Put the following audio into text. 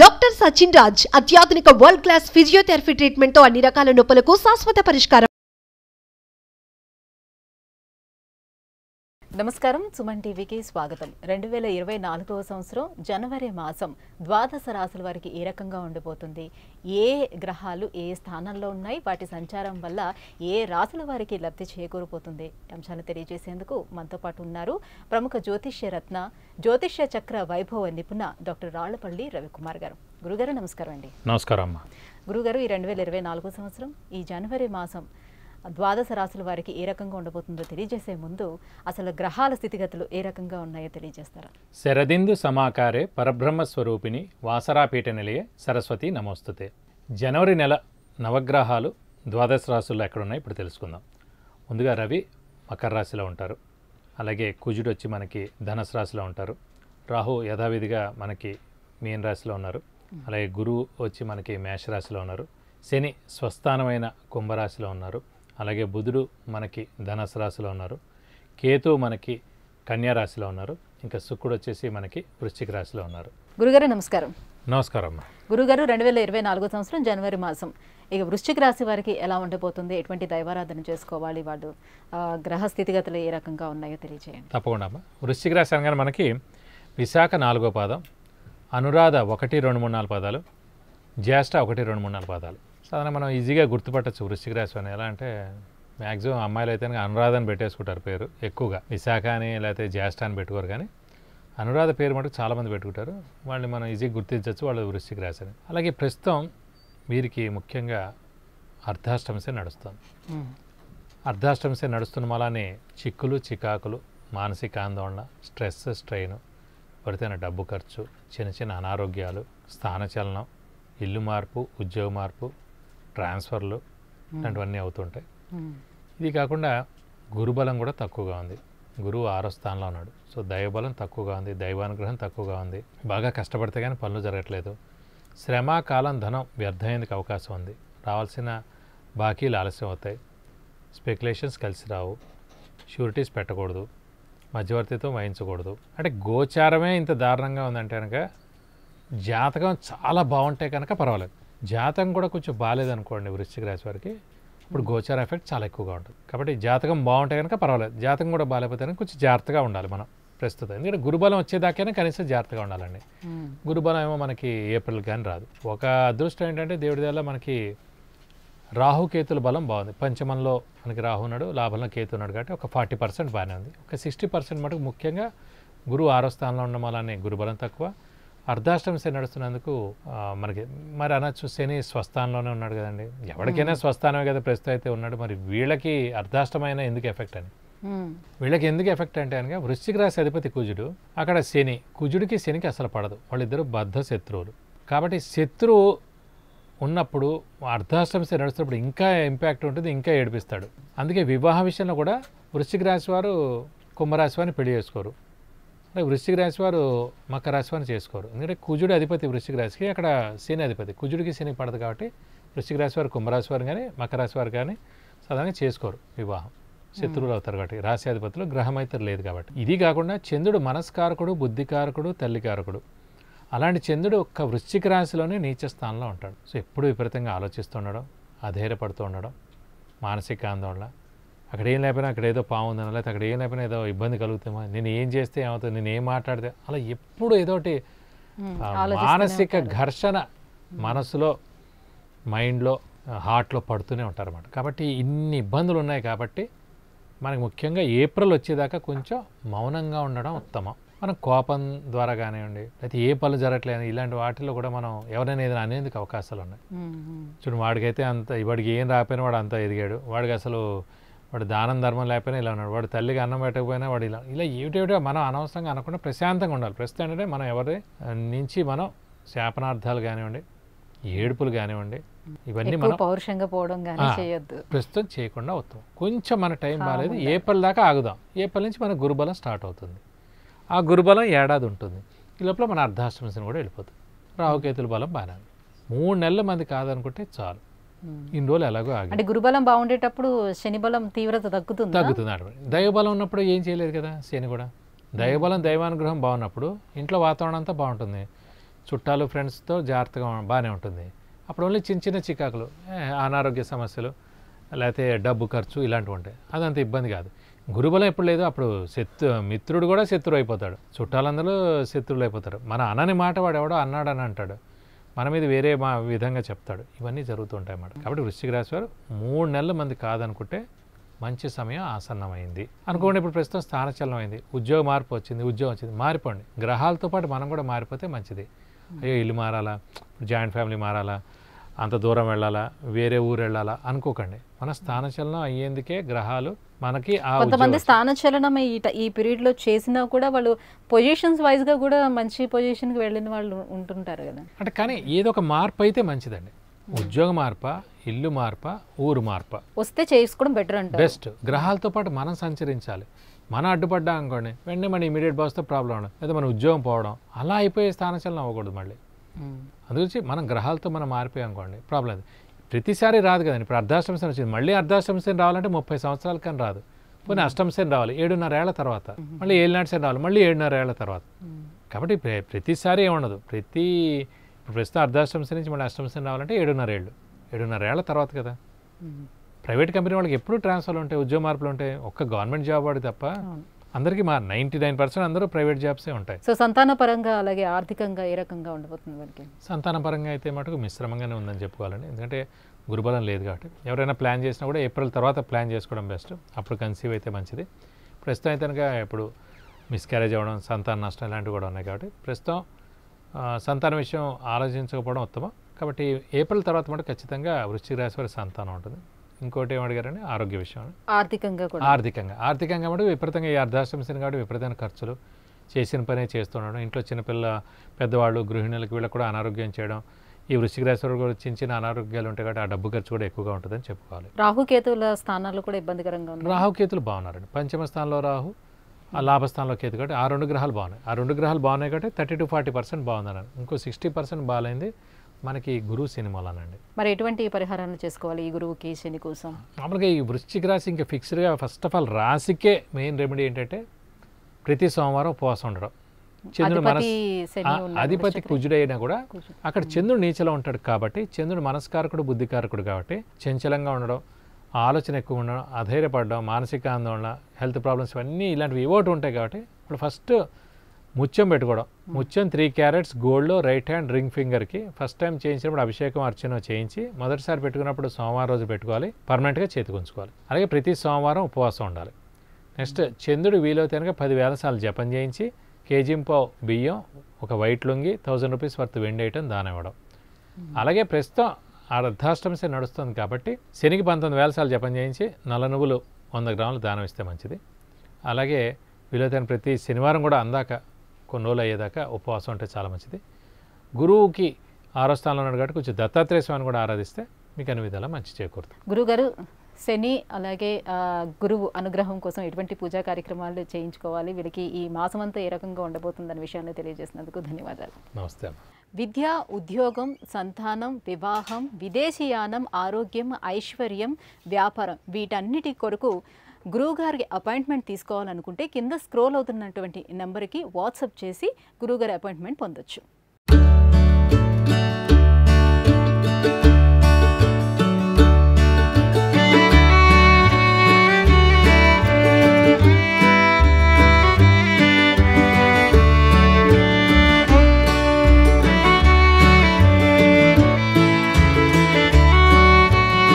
Doctor Sachin Raj అత్యాధునిక world class physiotherapy treatment తో అన్ని రకాల నొప్పులకు శాశ్వత పరిష్కారం. నమస్కారం, సుమన్ టీవీకి స్వాగతం. 2024వ సంవత్సరం జనవరి మాసం ద్వాదశ రాశుల వారికి ఏ రకంగా ఉండిపోతుంది, ఏ గ్రహాలు ఏ స్థానంలో ఉన్నాయి, వాటి సంచారం వల్ల ఏ రాశుల వారికి లబ్ధి చేకూరిపోతుంది అంశాలు తెలియజేసేందుకు మనతో పాటు ఉన్నారు ప్రముఖ జ్యోతిష్య రత్న జ్యోతిష్య చక్ర వైభవ నిపుణ డాక్టర్ రాళ్లపల్లి రవికుమార్ గారు. గురుగారు నమస్కారం అండి. నమస్కారం అమ్మా. గురుగారు, ఈ 2024 సంవత్సరం ఈ జనవరి మాసం ద్వాదశ రాశుల వారికి ఏ రకంగా ఉండబోతుందో తెలియజేసే ముందు అసలు గ్రహాల స్థితిగతులు ఏ రకంగా ఉన్నాయో తెలియజేస్తారా? శరదిందు సమాకారే పరబ్రహ్మస్వరూపిణి వాసరాపీఠ నిలయే సరస్వతి నమోస్తుతే. జనవరి నెల నవగ్రహాలు ద్వాదశ రాశుల్లో ఎక్కడున్నాయి ఇప్పుడు తెలుసుకుందాం. ముందుగా రవి మకర రాశిలో ఉంటారు, అలాగే కుజుడు వచ్చి మనకి ధనుసు రాశిలో ఉంటారు, రాహు యథావిధిగా మనకి మీన రాశిలో ఉన్నారు, అలాగే గురువు వచ్చి మనకి మేషరాశిలో ఉన్నారు, శని స్వస్థానమైన కుంభరాశిలో ఉన్నారు, అలాగే బుధుడు మనకి ధనుసు రాశిలో ఉన్నారు, కేతు మనకి కన్యా రాశిలో ఉన్నారు, ఇంకా శుక్రుడు వచ్చేసి మనకి వృశ్చిక రాశిలో ఉన్నారు. గురుగారు నమస్కారం. నమస్కారం అమ్మా. గురుగారు, 2024 సంవత్సరం జనవరి మాసం ఇక వృశ్చిక రాశి వారికి ఎలా ఉండబోతుంది, ఎటువంటి దైవారాధన చేసుకోవాలి, వాళ్ళు గ్రహ స్థితిగతులు ఏ రకంగా ఉన్నాయో తెలియజేయండి. తప్పకుండా అమ్మా. వృశ్చిక రాశి అనగానే మనకి విశాఖ 4వ పాదం, అనురాధ 1, 2, 3, 4 పాదాలు, జ్యేష్ఠ 1, 2, 3, 4 పాదాలు. సాధారణ మనం ఈజీగా గుర్తుపట్టచ్చు వృశ్చిక రాశి అని. ఎలా అంటే మ్యాక్సిమం అమ్మాయిలు అయితే అనురాధ అని పెట్టేసుకుంటారు పేరు, ఎక్కువగా విశాఖ అని లేకపోతే జ్యేష్ఠ అని పెట్టుకోరు, కానీ అనురాధ పేరు మటుకు చాలామంది పెట్టుకుంటారు. వాళ్ళని మనం ఈజీగా గుర్తించవచ్చు వాళ్ళు వృశ్చిక రాశి అని. అలాగే ప్రస్తుతం వీరికి ముఖ్యంగా అర్ధాష్టమసే నడుస్తుంది. అర్ధాష్టమసే నడుస్తున్న వల్లనే చిక్కులు చికాకులు, మానసిక ఆందోళన, స్ట్రెస్ స్ట్రెయిన్, పడితేన డబ్బు ఖర్చు, చిన్న చిన్న అనారోగ్యాలు, స్థానచలనం, ఇల్లు మార్పు, ఉద్యోగ మార్పు, ట్రాన్స్ఫర్లు ఇలాంటివన్నీ అవుతుంటాయి. ఇది కాకుండా గురుబలం కూడా తక్కువగా ఉంది. గురువు 6వ స్థానంలో ఉన్నాడు. సో దైవబలం తక్కువగా ఉంది, దైవానుగ్రహం తక్కువగా ఉంది. బాగా కష్టపడితే కానీ పనులు జరగట్లేదు. శ్రమ కాలం ధనం వ్యర్థమయ్యేందుకు అవకాశం ఉంది. రావాల్సిన బాకీలు ఆలస్యం అవుతాయి. స్పెక్యులేషన్స్ కలిసి రావు. షూరిటీస్ పెట్టకూడదు, మధ్యవర్తితో వహించకూడదు. అంటే గోచారమే ఇంత దారుణంగా ఉందంటే కనుక జాతకం చాలా బాగుంటే కనుక పర్వాలేదు. జాతకం కూడా కొంచెం బాగాలేదనుకోండి వృశ్చిక రాశి వారికి, ఇప్పుడు గోచార ఎఫెక్ట్ చాలా ఎక్కువగా ఉంటుంది. కాబట్టి జాతకం బాగుంటే కనుక పర్వాలేదు, జాతకం కూడా బాగాలేకపోతే కనుక కొంచెం జాగ్రత్తగా ఉండాలి మనం ప్రస్తుతం. ఎందుకంటే గురుబలం వచ్చేదాకైనా కనీసం జాగ్రత్తగా ఉండాలండి. గురుబలం ఏమో మనకి ఏప్రిల్ కానీ రాదు. ఒక అదృష్టం ఏంటంటే దేవుడి వల్ల మనకి రాహుకేతుల బలం బాగుంది. పంచమంలో మనకి రాహు ఉన్నాడు, లాభంలో కేతు ఉన్నాడు, కాబట్టి ఒక 40% బాగానే ఉంది. ఒక 60% మటుకు ముఖ్యంగా గురువు 6వ స్థానంలో ఉండడం వల్లనే గురుబలం తక్కువ. అర్ధాష్టమ శని నడుస్తున్నందుకు మనకి మరి అనొచ్చు శని స్వస్థానంలోనే ఉన్నాడు కదండి, ఎవరికైనా స్వస్థానమే కదా ప్రస్తుతం అయితే ఉన్నాడు. మరి వీళ్ళకి అర్ధాష్టమైన ఎందుకు ఎఫెక్ట్ అని, వీళ్ళకి ఎందుకు ఎఫెక్ట్ అంటే కనుక వృశ్చిక రాశి అధిపతి కుజుడు, అక్కడ శని, కుజుడికి శనికి అసలు పడదు, వాళ్ళిద్దరు బద్ధ శత్రువులు. కాబట్టి శత్రువు ఉన్నప్పుడు అర్ధాష్టమ శని నడుస్తున్నప్పుడు ఇంకా ఇంపాక్ట్ ఉంటుంది, ఇంకా ఏడిపిస్తాడు. అందుకే వివాహ విషయంలో కూడా వృశ్చిక రాశి వారు కుంభరాశి వారిని పెళ్లి చేసుకోరు, అంటే వృశ్చిక రాశి వారు మకర రాశి వారిని చేసుకోరు. ఎందుకంటే కుజుడు అధిపతి వృశ్చిక రాశికి, అక్కడ శని అధిపతి. కుజుడికి శని పడదు కాబట్టి వృశ్చిక రాశి వారు కుంభరాశి వారు కానీ మకర రాశి వారు కానీ సాధారణంగా చేసుకోరు వివాహం, శత్రువులు అవుతారు కాబట్టి. రాశి అధిపతులు గ్రహం అయితే లేదు కాబట్టి. ఇది కాకుండా చంద్రుడు మనస్కారకుడు, బుద్ధికారకుడు, తల్లికారకుడు. అలాంటి చంద్రుడు ఒక్క వృశ్చిక రాశిలోనే నీచ స్థానంలో ఉంటాడు. సో ఎప్పుడు విపరీతంగా ఆలోచిస్తూ ఉండడం, అధైర్యపడుతూ ఉండడం, మానసిక ఆందోళన, అక్కడ ఏం లేకపోయినా అక్కడ ఏదో పావుందనో, లేకపోతే అక్కడ ఏం లేకపోయినా ఏదో ఇబ్బంది కలుగుతామో, నేను ఏం చేస్తే ఏమవుతుంది, నేను ఏం మాట్లాడితే, అలా ఎప్పుడు ఏదోటి మానసిక ఘర్షణ మనసులో, మైండ్లో, హార్ట్లో పడుతూనే ఉంటారు అన్నమాట. కాబట్టి ఇన్ని ఇబ్బందులు ఉన్నాయి కాబట్టి మనకు ముఖ్యంగా ఏప్రిల్ వచ్చేదాకా కొంచెం మౌనంగా ఉండడం ఉత్తమం. మనం కోపం ద్వారా కానివ్వండి, లేకపోతే ఏ పనులు జరగట్లేదు ఇలాంటి వాటిల్లో కూడా మనం ఎవరైనా ఏదైనా అనేందుకు అవకాశాలు ఉన్నాయి. చూడు వాడికైతే అంత, వాడికి ఏం రాకపోయినా వాడు అంతా ఎదిగాడు, వాడికి అసలు వాడు దానం ధర్మం లేకపోయినా ఇలా ఉన్నాడు, వాడు తల్లికి అన్నం పెట్టకపోయినా వాడు ఇలా ఇలా ఏమిటేమిటో మనం అనవసరంగా అనకుండా ప్రశాంతంగా ఉండాలి. ప్రస్తుతం ఏంటంటే మనం ఎవరి నుంచి మనం శాపనార్థాలు కానివ్వండి, ఏడుపులు కానివ్వండి, ఇవన్నీ మనం పౌరుషంగా పోవడం కానీ చేయొద్దు, ప్రస్తుతం చేయకుండా అవుతాం. కొంచెం మన టైం బాగాలేదు, ఏప్రిల్ దాకా ఆగుదాం. ఏప్రిల్ నుంచి మన గురుబలం స్టార్ట్ అవుతుంది. ఆ గురుబలం ఏడాది ఉంటుంది. ఈ లోపల మన అర్ధాష్టమ శని కూడా వెళ్ళిపోతుంది. రాహుకేతుల బలం బాగానే ఉంది. 3 నెలల మంది కాదనుకుంటే చాలు. ఇన్ని రోజులు ఎలాగో ఆగి, అంటే గురుబలం బాగుండేటప్పుడు శని బలం తీవ్రత తగ్గుతుంది. దైవబలం ఉన్నప్పుడు ఏం చేయలేదు కదా శని కూడా. దైవబలం, దైవానుగ్రహం బాగున్నప్పుడు ఇంట్లో వాతావరణం అంతా బాగుంటుంది. చుట్టాలు ఫ్రెండ్స్తో జాగ్రత్తగా బాగానే ఉంటుంది. అప్పుడు ఓన్లీ చిన్న చిన్న చికాకులు, అనారోగ్య సమస్యలు, లేకపోతే డబ్బు ఖర్చు ఇలాంటివి ఉంటాయి. అదంత ఇబ్బంది కాదు. గురుబలం ఎప్పుడు లేదు, అప్పుడు మిత్రుడు కూడా శత్రువు అయిపోతాడు, చుట్టాలందరూ శత్రువులు అయిపోతారు. మన అనని మాట వాడు ఎవడో అన్నాడని అంటాడు, మన మీద వేరే విధంగా చెప్తాడు. ఇవన్నీ జరుగుతూ ఉంటాయి అన్నమాట. కాబట్టి వృశ్చిక రాశి వారు 3 నెలల మంది కాదనుకుంటే మంచి సమయం ఆసన్నమైంది అనుకోండి. ఇప్పుడు ప్రస్తుతం స్థానచలనం అయింది, ఉద్యోగ మార్పు వచ్చింది, ఉద్యోగం వచ్చింది, మారిపోండి. గ్రహాలతో పాటు మనం కూడా మారిపోతే మంచిది. అయ్యో ఇల్లు మారాలా, జాయింట్ ఫ్యామిలీ మారాలా, అంత దూరం వెళ్ళాలా, వేరే ఊరు వెళ్ళాలా అనుకోకండి. మన స్థానచలనం అయ్యేందుకే గ్రహాలు మనకి. కొంతమంది స్థానచలనం ఈ పీరియడ్ లో చేసినా కూడా వాళ్ళు పొజిషన్స్ వైజ్ గా కూడా మంచి పొజిషన్ కి వెళ్ళిన వాళ్ళు ఉంటుంటారు కదా. అంటే కానీ ఏదో ఒక మార్పు అయితే మంచిదండి. ఉద్యోగ మార్పా, ఇల్లు మార్పా, ఊరు మార్పా వస్తే చేసుకోవడం బెటర్ అంటే బెస్ట్. గ్రహాలతో పాటు మనం సంచరించాలి. మనం అడ్డుపడ్డా అనుకోండి, వెంటనే మన ఇమీడియట్ బాస్తో ప్రాబ్లం ఉండదు, లేదా మన ఉద్యోగం పోవడం, అలా అయిపోయే స్థానచలనం అవ్వకూడదు మళ్ళీ. అందుగురించి మనం గ్రహాలతో మనం మారిపోయాం అనుకోండి, ప్రాబ్లం లేదు. ప్రతిసారి రాదు కదండి. ఇప్పుడు అర్ధాష్టమ శని వచ్చింది, మళ్ళీ అర్ధాష్టమ శని రావాలంటే 30 సంవత్సరాల కానీ రాదు. పోనీ అష్టమ శని రావాలి 7.5 ఏళ్ల తర్వాత, మళ్ళీ 7 శని రావాలి మళ్ళీ 7.5 ఏళ్ల తర్వాత. కాబట్టి ప్రతిసారి ఏముండదు. ఇప్పుడు ప్రస్తుతం అర్ధాష్టమ శని నుంచి మళ్ళీ అష్టమ శని రావాలంటే 7.5 ఏళ్ల తర్వాత కదా. ప్రైవేట్ కంపెనీ వాళ్ళకి ఎప్పుడు ట్రాన్స్ఫర్లు ఉంటాయి, ఉద్యోగ మార్పులు ఉంటాయి. ఒక్క గవర్నమెంట్ జాబ్ వాడి తప్ప అందరికీ 99% అందరూ ప్రైవేట్ జాబ్సే ఉంటాయి. సో సంతాన పరంగా అలాగే ఆర్థికంగా ఏ రకంగా ఉండబోతుంది వారికి? సంతాన పరంగా అయితే మటుకు మిశ్రమంగానే ఉందని చెప్పుకోవాలండి. ఎందుకంటే గురుబలం లేదు కాబట్టి ఎవరైనా ప్లాన్ చేసినా కూడా ఏప్రిల్ తర్వాత ప్లాన్ చేసుకోవడం బెస్ట్. అప్పుడు కన్సీవ్ అయితే మంచిది. ప్రస్తుతం అయితే కనుక ఇప్పుడు మిస్క్యారేజ్ అవ్వడం, సంతాన నష్టం ఇలాంటివి కూడా ఉన్నాయి. కాబట్టి ప్రస్తుతం సంతాన విషయం ఆలోచించకపోవడం ఉత్తమం. కాబట్టి ఏప్రిల్ తర్వాత మటుకు ఖచ్చితంగా వృశ్చిక రాశి వారి సంతానం ఉంటుంది. ఇంకోటి ఏమడిగారండి, ఆరోగ్య విషయం. ఆర్థికంగా మటుకు విపరీతంగా ఈ అర్ధాష్టమ శని కాబట్టి విపరీతమైన ఖర్చులు, చేసిన పనే చేస్తుండడం, ఇంట్లో చిన్నపిల్ల పెద్దవాళ్ళు గృహిణులకు వీళ్ళకి కూడా అనారోగ్యం చేయడం, ఈ వృశ్చిక రాశి వారు కూడా చిన్న చిన్న అనారోగ్యాలు ఉంటాయి కాబట్టి ఆ డబ్బు ఖర్చు కూడా ఎక్కువగా ఉంటుందని చెప్పుకోవాలి. రాహుకేతువుల స్థానాలు కూడా ఇబ్బందికరంగా ఉన్నాయి. రాహుకేతులు బాగున్నారండి. పంచమ స్థానంలో రాహు, ఆ లాభస్థానంలో కేతు కాబట్టి ఆ 2 గ్రహాలు బాగున్నాయి. ఆ 2 గ్రహాలు బాగున్నాయి కాబట్టి 30 to 40% బాగుందన్నాను. ఇంకో 60% బాగాలైంది మనకి గురువు శని మూలానండి. మరి ఎటువంటి పరిహారాలు చేసుకోవాలి ఈ గురువుకి శని కోసం? మామూలుగా ఈ వృశ్చిక రాశి ఇంకా ఫిక్స్డ్గా ఫస్ట్ ఆఫ్ ఆల్ రాశికే మెయిన్ రెమెడీ ఏంటంటే ప్రతి సోమవారం ఉపవాసం ఉండడం. చంద్రుడు అధిపతి కుజుడైనా కూడా అక్కడ చంద్రుడు నీచలో ఉంటాడు కాబట్టి చంద్రుడు మనస్కారకుడు, బుద్ధికారకుడు కాబట్టి చంచలంగా ఉండడం, ఆలోచన ఎక్కువ ఉండడం, అధైర్యపడడం, మానసిక ఆందోళన, హెల్త్ ప్రాబ్లమ్స్ ఇవన్నీ ఇలాంటివి ఏవోటి ఉంటాయి. కాబట్టి ఇప్పుడు ఫస్ట్ ముత్యం పెట్టుకోవడం. ముత్యం 3 క్యారెట్స్ గోల్డ్లో రైట్ హ్యాండ్ రింగ్ ఫింగర్కి ఫస్ట్ టైం చేయించినప్పుడు అభిషేకం అర్చన చేయించి మొదటిసారి పెట్టుకున్నప్పుడు సోమవారం రోజు పెట్టుకోవాలి, పర్మనెంట్గా చేతికి ఉంచుకోవాలి. అలాగే ప్రతి సోమవారం ఉపవాసం ఉండాలి. నెక్స్ట్ చంద్రుడు వీలైతే కనుక 10,000 సార్లు జపం చేయించి కేజీంపావు బియ్యం, ఒక వైట్ లుంగి, 1000 రూపీస్ వర్త్ వెండి ఐటమ్ దానం ఇవ్వడం. అలాగే ప్రస్తుతం అర్ధాష్టమ శని నడుస్తుంది కాబట్టి శనికి 19,000 సార్లు జపం చేయించి నల్ల నువ్వులు 100 గ్రాములు దానం ఇస్తే మంచిది. అలాగే వీలైతే ప్రతి శనివారం కూడా అందాక కొన్ని రోజులు అయ్యేదాకా ఉపవాసం అంటే చాలా మంచిది. గురువుకి 6వ స్థానంలో ఉన్నాడు కాబట్టి కొంచెం దత్తాత్రేయ స్వామిని కూడా ఆరాధిస్తే మీకు అన్ని విధాలా మంచి చేకూరుతుంది. గురుగారు, శని అలాగే గురువు అనుగ్రహం కోసం ఎటువంటి పూజా కార్యక్రమాలు చేయించుకోవాలి, వీరికి ఈ మాసం అంతా ఏ రకంగా ఉండబోతుందనే విషయాన్ని తెలియజేసినందుకు ధన్యవాదాలు. నమస్తే. విద్య, ఉద్యోగం, సంతానం, వివాహం, విదేశీయానం, ఆరోగ్యం, ఐశ్వర్యం, వ్యాపారం వీటన్నిటి కొరకు గురువుగారికి అపాయింట్మెంట్ తీసుకోవాలనుకుంటే కింద స్క్రోల్ అవుతున్నటువంటి నెంబర్కి వాట్సాప్ చేసి గురువుగారి అపాయింట్మెంట్ పొందొచ్చు.